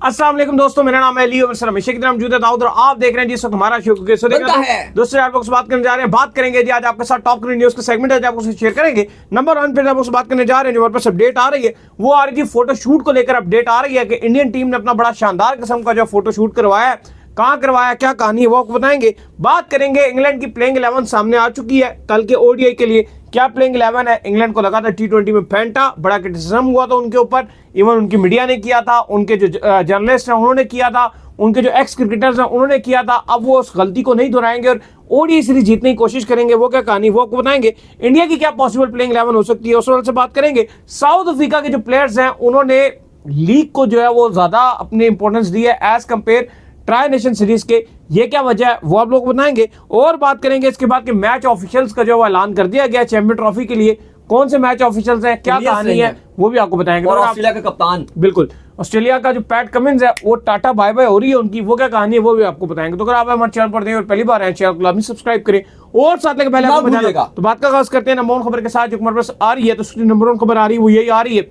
अस्सलाम वालेकुम दोस्तों, मेरा नाम है अली और हमेशा की तरह मौजूद है दाऊद और आप देख रहे हैं जिस वक्त हमारा शो दोस्तों आप लोग से बात करने जा रहे हैं। बात करेंगे जी आज आपके साथ टॉप करंट न्यूज का सेगमेंट है, आपको शेयर करेंगे। नंबर 1 पे आप लोग से बात करने जा रहे हैं, जो हमारे पास अपडेट आ रही है वो आ रही थी फोटोशूट को लेकर अपडेट आ रही है कि इंडियन टीम ने अपना बड़ा शानदार किस्म का जो फोटोशूट करवाया है। कहां करवाया, क्या कहानी है वो आपको बताएंगे। बात करेंगे इंग्लैंड की प्लेइंग 11 सामने आ चुकी है कल के ओडीआई के लिए। क्या प्लेइंग 11 है? इंग्लैंड को लगा था T20 में फेंटा, बड़ा क्रिटिसिज्म हुआ था उनके ऊपर, इवन उनकी मीडिया ने किया था, उनके जो जर्नलिस्ट हैं उन्होंने किया था, उनके जो एक्स क्रिकेटर्स हैं उन्होंने किया था। अब वो उस गलती को नहीं दोहराएंगे और ओडीआई सीरीज जीतने की कोशिश करेंगे। वो क्या कहानी वो आपको बताएंगे। इंडिया की क्या पॉसिबल प्लेइंग 11 हो सकती है उस वाले से बात करेंगे। साउथ अफ्रीका के जो प्लेयर्स हैं उन्होंने लीग को जो है वो ज्यादा अपनी इंपॉर्टेंस दी है as compare tri nation series के। ये क्या वजह है वो आप लोग बताएंगे। और बात करेंगे इसके बाद के मैच ऑफिशियल्स का जो ऐलान कर दिया गया चैंपियन ट्रॉफी के लिए। कौन से मैच ऑफिशियल्स हैं, क्या कहानी है वो भी आपको बताएंगे। और ऑस्ट्रेलिया का कप्तान, बिल्कुल ऑस्ट्रेलिया का जो पैट कमिंस है वो टाटा बाय बाय हो रही है उनकी, वो क्या कहानी है वो भी आपको बताएंगे। तो अगर आप हमारे चैनल पर दें और पहली बार आए चैनल को लाजमी सब्सक्राइब करें और साथ लेकर पहले आपको बताएगा। तो बात का आगाज करते हैं नंबर 1 खबर के साथ जो हमारे पास आ रही है। तो नंबर 1 खबर आ रही है वो यही आ रही है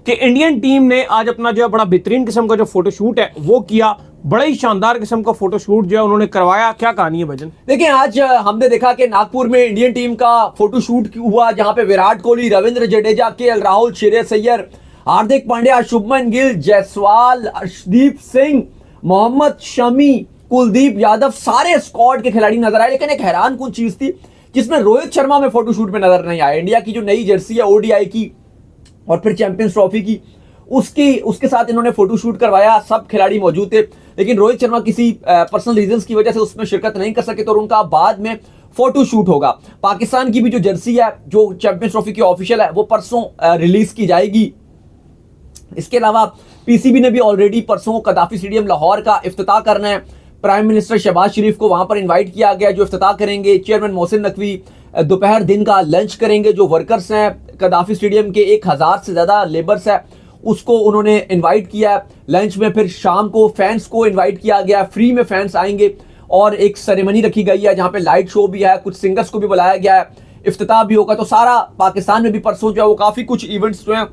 कि इंडियन टीम ने आज अपना जो है बड़ा बेहतरीन किस्म का जो फोटोशूट है वो किया। बड़ा ही शानदार किस्म का फोटोशूट जो है उन्होंने करवाया। क्या कहानी है भजन? देखिए आज हमने देखा कि नागपुर में इंडियन टीम का फोटोशूट हुआ जहां पे विराट कोहली, रविंद्र जडेजा, केएल राहुल, श्रेयस अय्यर, हार्दिक पांड्या, शुभमन गिल, जायसवाल, अर्शदीप सिंह, मोहम्मद शमी, कुलदीप यादव, सारे स्क्वाड के खिलाड़ी नजर आए। लेकिन एक हैरान कुन चीज थी जिसमें रोहित शर्मा में फोटोशूट में नजर नहीं आया। इंडिया की जो नई जर्सी है ओडीआई की और फिर चैंपियंस ट्रॉफी की उसके साथ इन्होंने फोटोशूट करवाया। सब खिलाड़ी मौजूद थे लेकिन रोहित शर्मा किसी पर्सनल रीजंस की वजह से उसमें शिरकत नहीं कर सके तो उनका बाद में फोटोशूट होगा। पाकिस्तान की भी जो जर्सी है जो चैंपियंस ट्रॉफी की ऑफिशियल है वो परसों रिलीज की जाएगी। इसके अलावा पीसीबी ने भी ऑलरेडी परसों कदाफी स्टेडियम लाहौर का इफ्तिताह करना है। प्राइम मिनिस्टर शहबाज शरीफ को वहां पर इन्वाइट किया गया जो इफ्तिताह करेंगे। चेयरमैन मोहसिन नकवी दोपहर दिन का लंच करेंगे। जो वर्कर्स हैं कदाफी स्टेडियम के 1000 से ज्यादा लेबर्स है उसको उन्होंने इनवाइट किया है लंच में। फिर शाम को फैंस को इनवाइट किया गया, फ्री में फैंस आएंगे और एक सेरेमनी रखी गई है जहां पे लाइट शो भी है, कुछ सिंगर्स को भी बुलाया गया है, इफ्तिताह भी होगा। तो सारा पाकिस्तान में भी परसों जो है वो काफी कुछ इवेंट्स जो हैं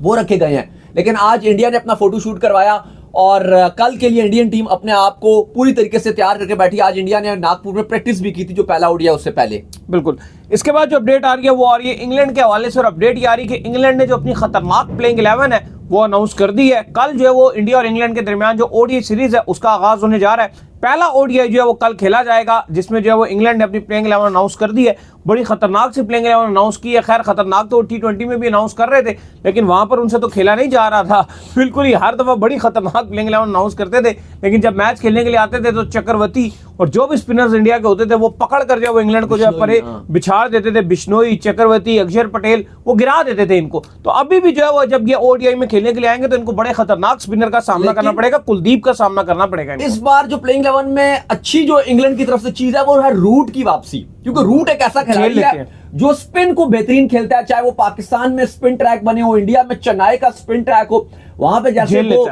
वो रखे गए हैं। लेकिन आज इंडिया ने अपना फोटोशूट करवाया और कल के लिए इंडियन टीम अपने आप को पूरी तरीके से तैयार करके बैठी। आज इंडिया ने नागपुर में प्रैक्टिस भी की थी जो पहला ओडीआई उससे पहले। बिल्कुल इसके बाद जो अपडेट आ रही है वो आ रही है इंग्लैंड के हवाले से और अपडेट ये आ रही है कि इंग्लैंड ने जो अपनी खतरनाक प्लेइंग 11 है वो अनाउंस कर दी है। कल जो है वो इंडिया और इंग्लैंड के दरमियान जो ओडीआई सीरीज है उसका आगाज होने जा रहा है। पहला ओडीआई जो है वो कल खेला जाएगा जिसमें जो है वो इंग्लैंड ने अपनी प्लेइंग 11 अनाउंस कर दी है। बड़ी खतरनाक सी प्लेइंग 11 अनाउंस की है। खैर खतरनाक तो T20 में भी अनाउंस कर रहे थे लेकिन वहां पर उनसे तो खेला नहीं जा रहा था। बिल्कुल ही हर दफा बड़ी खतरनाक प्लेइंग 11 अनाउंस करते थे लेकिन जब मैच खेलने के लिए आते थे तो चक्रवर्ती और जो भी स्पिनर्स इंडिया के होते थे वो पकड़ कर जो वो इंग्लैंड को जो है परे बिछाड़ देते थे। बिश्नोई, चक्रवर्ती, अक्षर पटेल वो गिरा देते थे इनको। तो अभी भी जो है वो जब ये ओडीआई में खेलने के लिए आएंगे तो इनको बड़े खतरनाक स्पिनर का सामना करना पड़ेगा, कुलदीप का सामना करना पड़ेगा। इस बार जो प्लेइंग 11 में अच्छी जो इंग्लैंड की तरफ से चीज है वो है रूट की वापसी, क्योंकि रूट एक ऐसा खिलाड़ी है जो स्पिन को बेहतरीन खेलता है। चाहे वो पाकिस्तान में स्पिन ट्रैक बने हो, इंडिया में चेन्नई का स्पिन ट्रैक हो, वहां पे जैसे वो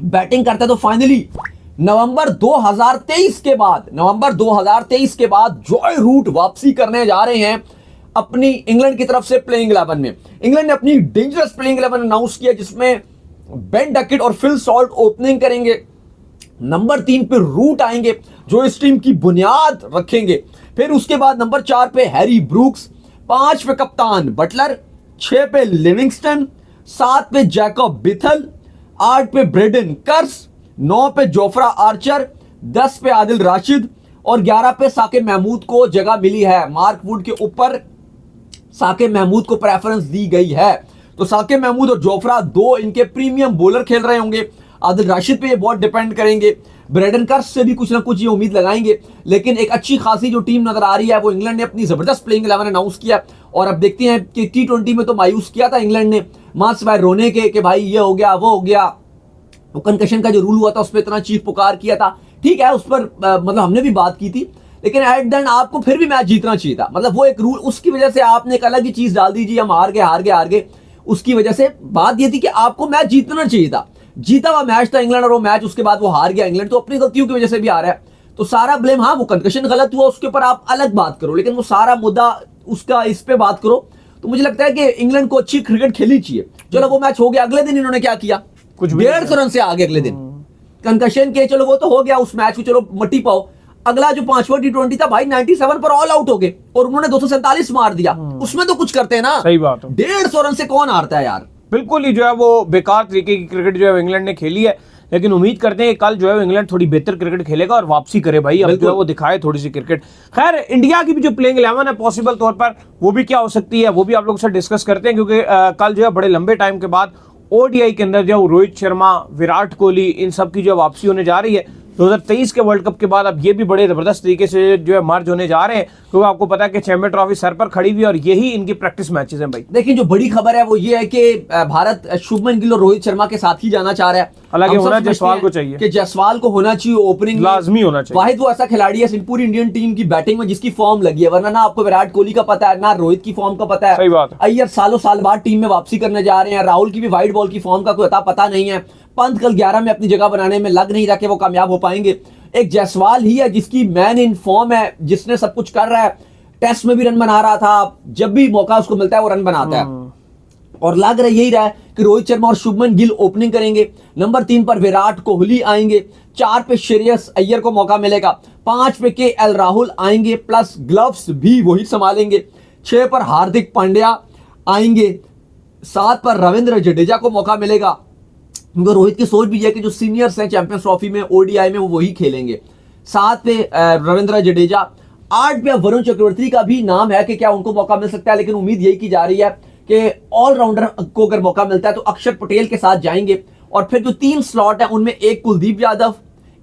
बैटिंग करता है। तो फाइनली नवंबर 2023 के बाद जॉय रूट वापसी करने जा रहे हैं अपनी इंग्लैंड की तरफ से प्लेइंग 11 में। इंग्लैंड ने अपनी डेंजरस प्लेइंग 11 अनाउंस किया जिसमें बेन डकेट और फिल सॉल्ट ओपनिंग करेंगे। नंबर 3 पे रूट आएंगे जो इस टीम की बुनियाद रखेंगे। फिर उसके बाद नंबर 4 पे हैरी ब्रूक्स, 5 पे कप्तान बटलर, 6 पे लिविंगस्टन, 7 पे जैकब बिथल, 8 पे ब्रेडन कर्स, 9 पे जोफ्रा आर्चर, 10 पे आदिल राशिद और 11 पे साकिब महमूद को जगह मिली है। मार्क वुड के ऊपर साकिब महमूद को प्रेफरेंस दी गई है। तो साकिब महमूद और जोफ्रा दो इनके प्रीमियम बॉलर खेल रहे होंगे। आदिल राशिद पे ये बहुत डिपेंड करेंगे। ब्रेडन कर्स से भी कुछ ना कुछ ये उम्मीद लगाएंगे। लेकिन एक अच्छी खासी जो टीम नजर आ रही है वो इंग्लैंड ने अपनी जबरदस्त प्लेइंग 11 अनाउंस किया और अब देखते हैं कि T20 में तो मायूस किया था इंग्लैंड ने मां सिवाय रोने के कि भाई ये हो गया वो हो गया। वो कंकशन का जो रूल हुआ था उस पर इतना चीख पुकार किया था, ठीक है उस पर मतलब हमने भी बात की थी लेकिन एट द एंड आपको फिर भी मैच जीतना चाहिए था। मतलब वो एक रूल, उसकी वजह से आपने एक अलग ही चीज डाल दी जी हम हार गए। उसकी वजह से बात ये थी कि आपको मैच जीतना चाहिए था। जीता हुआ मैच था इंग्लैंड और वो मैच उसके बाद वो हार गया इंग्लैंड, तो अपनी गलतियों की वजह से भी आ रहा है। तो सारा ब्लेम, हाँ वो कंकशन गलत हुआ उसके ऊपर आप अलग बात करो लेकिन वो सारा मुद्दा उसका इस पे बात करो। तो मुझे लगता है कि इंग्लैंड को अच्छी क्रिकेट खेलनी चाहिए। चलो वो मैच हो गया, अगले दिन इन्होंने क्या किया, कुछ भी 150 रन से आगे अगले दिन। कंकशन के चलो वो तो हो गया, उस मैच को चलो मट्टी पाओ। अगला जो 5वां T20 था भाई 97 पर ऑल आउट हो गए और उन्होंने 247 मार दिया। उसमें तो कुछ करते हैं ना। सही बात है। 150 रन से कौन हारता है यार। बिल्कुल ही जो है वो बेकार तरीके की क्रिकेट जो है इंग्लैंड ने खेली है, लेकिन उम्मीद करते हैं कि कल जो है इंग्लैंड थोड़ी बेहतर क्रिकेट खेलेगा और वापसी करे भाई, अब जो है वो दिखाए थोड़ी सी क्रिकेट। खैर इंडिया की भी जो प्लेइंग 11 है पॉसिबल तौर पर वो भी क्या हो सकती है वो भी आप लोगों से डिस्कस करते हैं, क्योंकि कल जो है बड़े लंबे टाइम के बाद ओडीआई के अंदर जो रोहित शर्मा, विराट कोहली, इन सब की जो वापसी होने जा रही है 2023 के वर्ल्ड कप के बाद। अब ये भी बड़े जबरदस्त तरीके से जो है मर्ज होने जा रहे हैं, क्योंकि आपको पता है कि चैंपियन ट्रॉफी सर पर खड़ी हुई है और यही इनकी प्रैक्टिस मैचेस हैं भाई। देखिए जो बड़ी खबर है वो ये है कि भारत शुभमन गिल और रोहित शर्मा के साथ ही जाना चाह रहा है। हालांकि होना जायसवाल को चाहिए, कि जायसवाल को होना चाहिए ओपनिंग, लाजमी होना चाहिए। वाहिद वो ऐसा खिलाड़ी है पूरी इंडियन टीम की बैटिंग में जिसकी फॉर्म लगी है, वरना ना आपको विराट कोहली का पता है ना रोहित की फॉर्म का पता है। सही बात है। अय्यर सालों साल बाद टीम में वापसी करने जा रहे हैं, राहुल की भी वाइड बॉल की फॉर्म का कोई पता नहीं है, पंत कल 11 में अपनी जगह बनाने में लग नहीं रहा कि वो कामयाब हो पाएंगे। एक जायसवाल ही है जिसकी मैन इन फॉर्म है, जिसने सब कुछ कर रहा है, टेस्ट में भी रन बना रहा था, जब भी मौका उसको मिलता है वो रन बनाता है। और लग रहा यही रहा है कि रोहित शर्मा और शुभमन गिल ओपनिंग करेंगे। नंबर 3 पर विराट कोहली आएंगे, 4 पे श्रेयस अय्यर को मौका मिलेगा, 5 पे KL राहुल आएंगे, प्लस ग्लव्स भी वही संभालेंगे, 6 पर हार्दिक पांड्या आएंगे, 7 पर रविंद्र जडेजा को मौका मिलेगा, क्योंकि रोहित की सोच भी है कि जो सीनियर्स हैं चैंपियंस ट्रॉफी में ओडीआई में वो वही खेलेंगे। 7 पे रविंद्र जडेजा, 8 पे वरुण चक्रवर्ती का भी नाम है कि क्या उनको मौका मिल सकता है, लेकिन उम्मीद यही की जा रही है कि ऑलराउंडर को अगर मौका मिलता है तो अक्षर पटेल के साथ जाएंगे। और फिर जो 3 स्लॉट है उनमें एक कुलदीप यादव,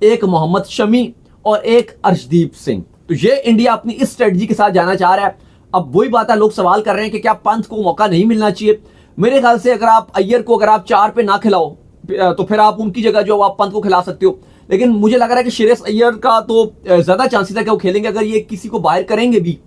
एक मोहम्मद शमी और एक अर्शदीप सिंह। तो ये इंडिया अपनी इस स्ट्रेटजी के साथ जाना चाह रहा है। अब वही बात है, लोग सवाल कर रहे हैं कि क्या पंत को मौका नहीं मिलना चाहिए। मेरे ख्याल से अगर आप अय्यर को अगर आप 4 पे ना खिलाओ तो फिर आप उनकी जगह जो आप पंत को खिला सकते हो, लेकिन मुझे लग रहा है कि श्रेयस अय्यर का तो ज्यादा चांसेस है कि वो खेलेंगे। अगर ये किसी को बाहर करेंगे भी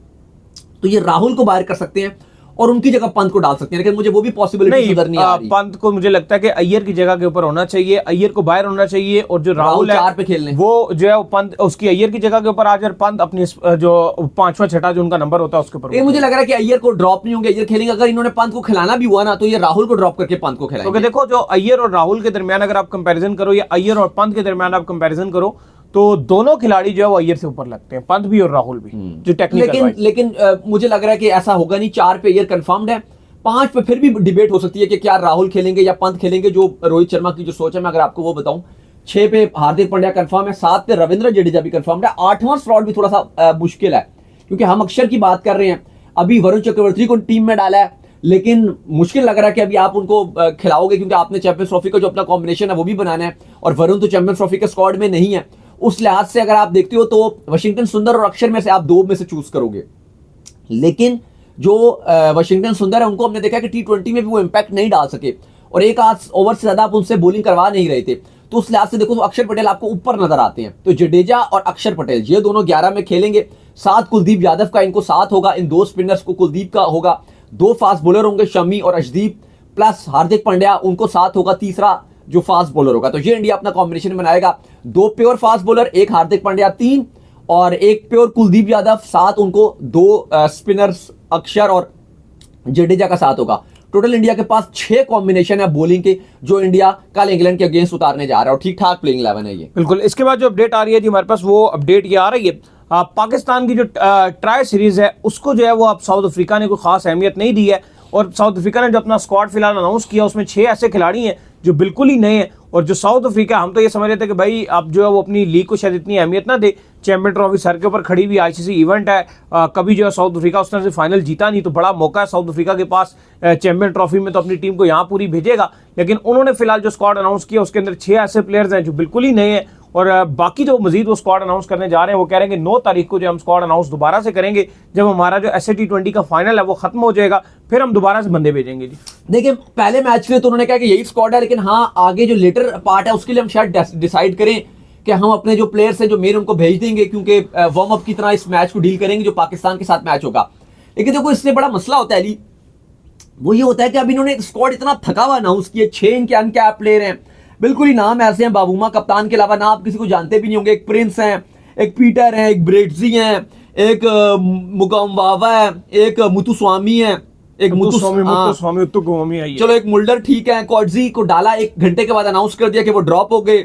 तो ये राहुल को बाहर कर सकते हैं और उनकी जगह पंत को डाल सकते हैं, लेकिन मुझे वो भी पॉसिबिलिटी नजर नहीं आ रही। पंत को मुझे लगता है कि अय्यर की जगह के ऊपर होना चाहिए, अय्यर को बाहर होना चाहिए, और जो राहुल है 4 पे खेलने वो जो है वो पंत उसकी अय्यर की जगह के ऊपर आ जाए, पंत अपनी जो 5वां 6ठा जो उनका नंबर होता है उसके ऊपर। ये मुझे लग रहा है कि अय्यर को ड्रॉप नहीं होंगे, अय्यर खेलेंगे। अगर इन्होंने पंत को खिलाना भी हुआ ना तो ये राहुल को ड्रॉप करके पंत को खिलाएंगे। क्योंकि देखो जो अय्यर और राहुल के दरमियान अगर आप कंपैरिजन करो या अय्यर और पंत के दरमियान आप कंपैरिजन करो तो दोनों खिलाड़ी जो है वो अय्यर से ऊपर लगते हैं, पंत भी और राहुल भी जो टेक्निकल। लेकिन मुझे लग रहा है कि ऐसा होगा नहीं। 4 पे अय्यर कंफर्म्ड है, 5 पे फिर भी डिबेट हो सकती है कि क्या राहुल खेलेंगे या पंत खेलेंगे, जो रोहित शर्मा की जो सोच है मैं अगर आपको वो बताऊं। 6 पे हार्दिक पांड्या कंफर्म है, 7 पे रविंद्र जडेजा भी कंफर्म है। 8वां स्लॉट भी थोड़ा सा मुश्किल है क्योंकि हम अक्षर की बात कर रहे हैं, अभी वरुण चक्रवर्ती को टीम में डाला है, लेकिन मुश्किल लग रहा है कि अभी आप उनको खिलाओगे क्योंकि आपने चैंपियंस ट्रॉफी का जो अपना कॉम्बिनेशन है वो भी बनाना है और वरुण तो चैंपियंस ट्रॉफी के स्क्वाड में नहीं है। उस लिहाज से अगर आप देखते हो तो वाशिंगटन सुंदर और अक्षर में से आप 2 में से चूज करोगे, लेकिन जो वाशिंगटन सुंदर है उनको हमने देखा कि T20 में भी वो इंपैक्ट नहीं डाल सके और 1 आध ओवर से ज्यादा आप उनसे बॉलिंग करवा नहीं रहे थे। तो उस लिहाज से देखो तो अक्षर पटेल आपको ऊपर नजर आते हैं। तो जडेजा और अक्षर पटेल ये दोनों 11 में खेलेंगे। 7 कुलदीप यादव का इनको साथ होगा, इन 2 स्पिनर्स को कुलदीप का होगा, 2 फास्ट बॉलर होंगे शमी और अर्शदीप, प्लस हार्दिक पांड्या उनको साथ होगा, तीसरा जो फास्ट बॉलर होगा। तो ये इंडिया अपना कॉम्बिनेशन बनाएगा, 2 pure fast bowler, 1 Hardik Pandya 3 और 1 प्योर कुलदीप यादव, 7 उनको 2 स्पिनर्स अक्षर और जडेजा का साथ होगा। टोटल इंडिया के पास 6 कॉम्बिनेशन है बॉलिंग के जो इंडिया कल इंग्लैंड के अगेंस्ट उतारने जा रहा है और ठीक ठाक प्लेइंग 11 है ये। बिल्कुल। इसके बाद जो अपडेट आ रही है जी हमारे पास वो अपडेट ये आ रही है पाकिस्तान की जो ट्राई सीरीज है उसको जो है वो अब साउथ अफ्रीका ने कोई खास अहमियत नहीं दी है और साउथ अफ्रीका ने जो अपना स्क्वाड फिलहाल अनाउंस किया उसमें 6 ऐसे खिलाड़ी हैं जो बिल्कुल ही नए हैं। और जो साउथ अफ्रीका, हम तो ये समझ रहे थे कि भाई अब जो है वो अपनी लीग को शायद इतनी अहमियत ना दे, चैंपियन ट्रॉफी सर के ऊपर खड़ी हुई आईसीसी इवेंट है, कभी जो है साउथ अफ्रीका उस तरह से फाइनल जीता नहीं, तो बड़ा मौका है साउथ अफ्रीका के पास चैंपियन ट्रॉफी में, तो अपनी टीम को यहाँ पूरी भेजेगा। लेकिन उन्होंने फिलहाल जो स्क्वाड अनाउंस किया उसके अंदर 6 ऐसे प्लेयर्स हैं जो बिल्कुल ही नए हैं और बाकी जो मजीद वो स्क्वाड अनाउंस करने जा रहे हैं वो कह रहे हैं कि 9 तारीख को जो हम स्क्वाड अनाउंस दोबारा से करेंगे, जब हमारा जो एसए T20 का फाइनल है वो खत्म हो जाएगा, फिर हम दोबारा से बंदे भेजेंगे जी। देखिए पहले मैच के लिए तो उन्होंने कहा कि यही स्क्वाड है, लेकिन हाँ आगे जो लेटर पार्ट है उसके लिए हम शायद डिसाइड करें कि हम अपने जो प्लेयर्स हैं जो मेन उनको भेज देंगे, क्योंकि वार्म अप की तरह इस मैच को डील करेंगे जो पाकिस्तान के साथ मैच होगा। लेकिन देखो इससे बड़ा मसला होता है अली, वो ये होता है कि अभी इन्होंने स्क्वाड इतना थका हुआ अनाउंस किया, 6 इनके अनकैप प्लेयर हैं, बिल्कुल ही नाम ऐसे हैं बाबूमा कप्तान के अलावा ना आप किसी को जानते भी नहीं होंगे। एक प्रिंस हैं, एक पीटर हैं, एक ब्रेडजी हैं, एक मुगमवावा है, एक मुतुस्वामी है, एक मुत्तुस्वामी उत्तुगोमी आई है। चलो एक मुल्डर ठीक है, कॉटजी को डाला, 1 घंटे के बाद अनाउंस कर दिया कि वो ड्रॉप हो गए।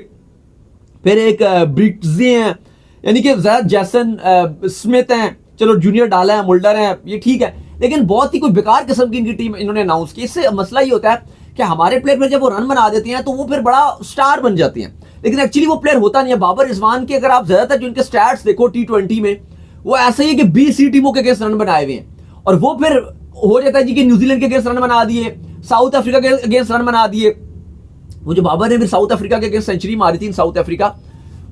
फिर एक ब्रिट्जे हैं, यानी कि जैसन स्मिथ हैं, चलो जूनियर डाला है, मुल्डर है, ये ठीक है, लेकिन बहुत ही कोई बेकार किस्म की इनकी टीम इन्होंने अनाउंस की। इससे मसला ये होता है कि हमारे प्लेयर फिर जब वो रन बना देते हैं तो वो फिर बड़ा स्टार बन जाते हैं, लेकिन एक्चुअली वो प्लेयर होता नहीं है। बाबर रिजवान के अगर आप ज्यादातर जो इनके स्टैट्स देखो T20 में, वो ऐसे ही है कि 20 टीमों के अगेंस्ट रन बनाए हुए हैं, और वो फिर हो जाता है जी कि न्यूजीलैंड के अगेंस्ट रन बना दिए, साउथ अफ्रीका के अगेंस्ट रन बना दिए। वो जो बाबर ने फिर साउथ अफ्रीका के अगेंस्ट सेंचुरी मारी थी, साउथ अफ्रीका,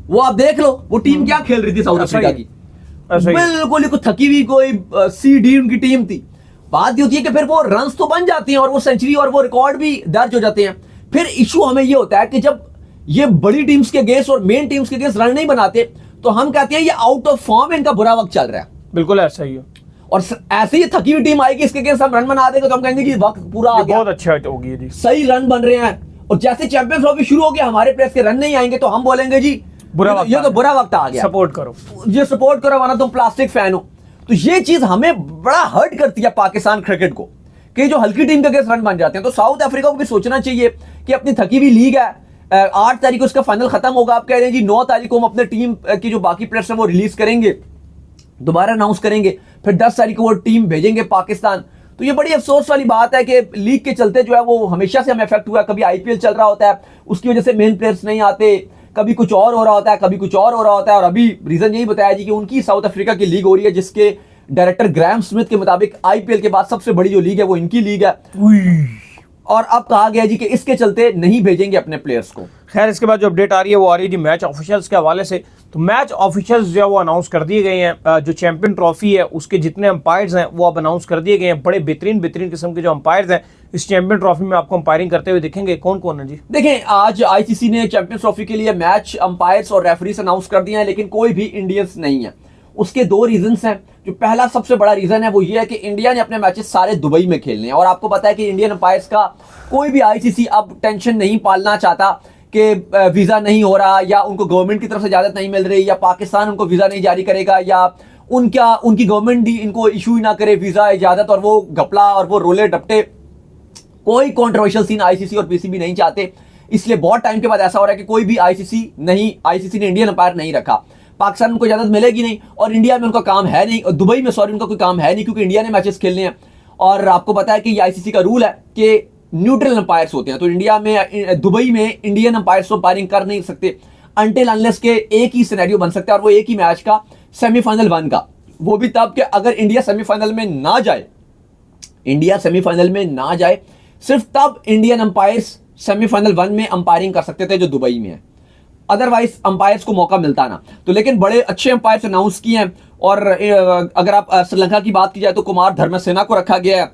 वो आप देख लो वो टीम क्या खेल रही थी साउथ अफ्रीका की, बिल्कुल कोई थकी हुई कोई CD उनकी टीम थी। बात ये होती है कि फिर वो रन्स तो बन जाती हैं और वो सेंचुरी और वो रिकॉर्ड भी दर्ज हो जाते हैं। फिर इशू हमें ये होता है कि जब ये बड़ी टीम्स के अगेंस्ट और मेन टीम्स के अगेंस्ट रन नहीं बनाते तो हम कहते हैं ये आउट ऑफ फॉर्म, इनका बुरा वक्त चल रहा है। बिल्कुल ऐसा ही है। और ऐसे ही थकी हुई टीम आएगी, इसके अगेंस्ट हम रन बना देंगे तो हम कहेंगे जी वक्त पूरा आ गया, बहुत अच्छा होगी जी, सही रन बन रहे हैं। और जैसे चैंपियंस ट्रॉफी शुरू हो गया, हमारे प्लेयर्स के रन नहीं आएंगे तो हम बोलेंगे जी ये तो बुरा वक्त आ गया, सपोर्ट करो, ये सपोर्ट करो वरना तुम प्लास्टिक फैन हो। तो ये चीज हमें बड़ा हर्ट करती है पाकिस्तान क्रिकेट को, कि जो हल्की टीम के अगेंस्ट रन बन जाते हैं। तो साउथ अफ्रीका को भी सोचना चाहिए कि अपनी थकी हुई लीग है, 8 तारीख को इसका फाइनल खत्म होगा, आप कह रहे हैं जी 9 तारीख को हम अपने टीम की जो बाकी प्लेयर्स हैं वो रिलीज करेंगे, दोबारा अनाउंस करेंगे, फिर 10 तारीख को वो टीम भेजेंगे पाकिस्तान। तो ये बड़ी अफसोस वाली बात है कि लीग के चलते जो है वो हमेशा से हमें इफेक्ट हुआ है। कभी IPL चल रहा होता है, उसकी वजह से मेन प्लेयर्स नहीं आते, कभी कुछ और हो रहा होता है, कभी कुछ और हो रहा होता है। और अभी रीजन यही बताया जी कि उनकी साउथ अफ्रीका की लीग हो रही है, जिसके डायरेक्टर ग्राहम स्मिथ के मुताबिक IPL के बाद सबसे बड़ी जो लीग है वो इनकी लीग है। और अब कहा गया जी कि इसके चलते नहीं भेजेंगे अपने प्लेयर्स को। खैर इसके बाद जो अपडेट आ रही है वो आ रही है जी मैच ऑफिशियल्स के हवाले से। तो मैच ऑफिशियल्स जो है वो अनाउंस कर दिए गए हैं, जो चैंपियन ट्रॉफी है उसके जितने अंपायर्स हैं वो अब अनाउंस कर दिए गए हैं। बड़े बेहतरीन किस्म के जो अंपायर्स हैं इस चैंपियन ट्रॉफी में आपको अंपायरिंग करते हुए दिखेंगे। कौन कौन है जी? देखें, आज ICC ने चैंपियन ट्रॉफी के लिए मैच अंपायर्स और रेफरीज अनाउंस कर दिए हैं, लेकिन कोई भी इंडियंस नहीं है। उसके 2 रीजंस हैं। जो पहला सबसे बड़ा रीजन है वो ये है कि इंडिया ने अपने मैचेस सारे दुबई में खेलने हैं, और आपको पता है कि इंडियन अंपायर्स का कोई भी ICC अब टेंशन नहीं पालना चाहता कि वीजा नहीं हो रहा, या उनको गवर्नमेंट की तरफ से इजाजत नहीं मिल रही, या पाकिस्तान उनको वीजा नहीं जारी करेगा, या उनकी गवर्नमेंट ही इनको इशू ही ना करे वीजा इजाजत, और वो घपला और वो रोले डपटे, कोई कॉन्ट्रोवर्शियल सीन ICC और PCB नहीं चाहते। इसलिए बहुत टाइम के बाद ऐसा हो रहा है कि कोई भी ICC ने इंडियन अंपायर नहीं रखा। पाकिस्तान को इजाजत मिलेगी नहीं, और इंडिया में उनका काम है नहीं, और दुबई में उनका कोई काम है नहीं, क्योंकि इंडिया ने मैचेस खेलने हैं। और आपको पता है कि ICC का रूल है कि न्यूट्रल अंपायर्स होते हैं, तो इंडिया में दुबई में इंडियन अंपायर्स अंपायरिंग कर नहीं सकते अनटिल अनलेस के एक ही सिनेरियो बन सकता है, और वो एक ही मैच का सेमीफाइनल 1 का, वो भी तब कि अगर इंडिया सेमीफाइनल में ना जाए, सिर्फ तब इंडियन अंपायर्स सेमीफाइनल 1 में अंपायरिंग कर सकते थे जो दुबई में है, अदरवाइज अंपायर्स को मौका मिलता ना। तो लेकिन बड़े अच्छे अंपायर्स अनाउंस किए हैं। और अगर आप श्रीलंका की बात की जाए तो कुमार धर्मसेना को रखा गया है,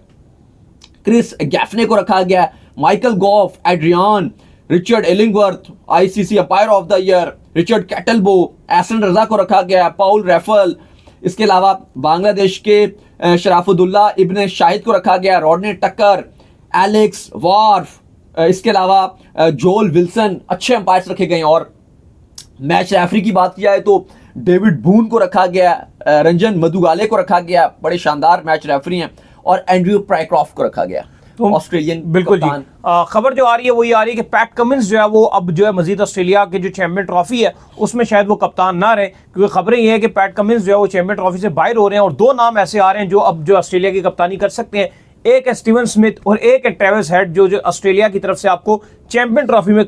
क्रिस गैफने को रखा गया है, Michael Gough, Adrian, Richard Illingworth ICC umpire of the year, Richard Kettleborough, Ehsan Raza को रखा गया है, पाउल रेफल। इसके अलावा बांग्लादेश के शराफुद्दौला इब्न शाहिद को रखा गया, रॉडने टक्कर, एलेक्स वार्फ, इसके अलावा जोल विल्सन, अच्छे अंपायर्स रखे गए हैं। और मैच रेफरी की बात की जाए तो डेविड बून को रखा गया, रंजन मधुगाले को रखा गया, बड़े शानदार मैच रेफरी हैं, और एंड्रयू प्राइक्रॉफ्ट को रखा गया, तो ऑस्ट्रेलियन। बिल्कुल जी। खबर जो आ रही है वो ये आ रही है कि पैट कमिंस जो है वो अब जो है मजीद ऑस्ट्रेलिया के जो चैंपियन ट्रॉफी है उसमें शायद वो कप्तान ना रहे, क्योंकि खबरें ये है कि पैट कमिंस जो है वो चैंपियन ट्रॉफी से बाहर हो रहे हैं, और 2 नाम ऐसे आ रहे हैं जो अब जो ऑस्ट्रेलिया की कप्तानी कर सकते हैं। एक है स्टीवन स्मिथ और एक है ट्रेविस हेड, जो ऑस्ट्रेलिया की तरफ से आपको चैंपियन ट्रॉफी में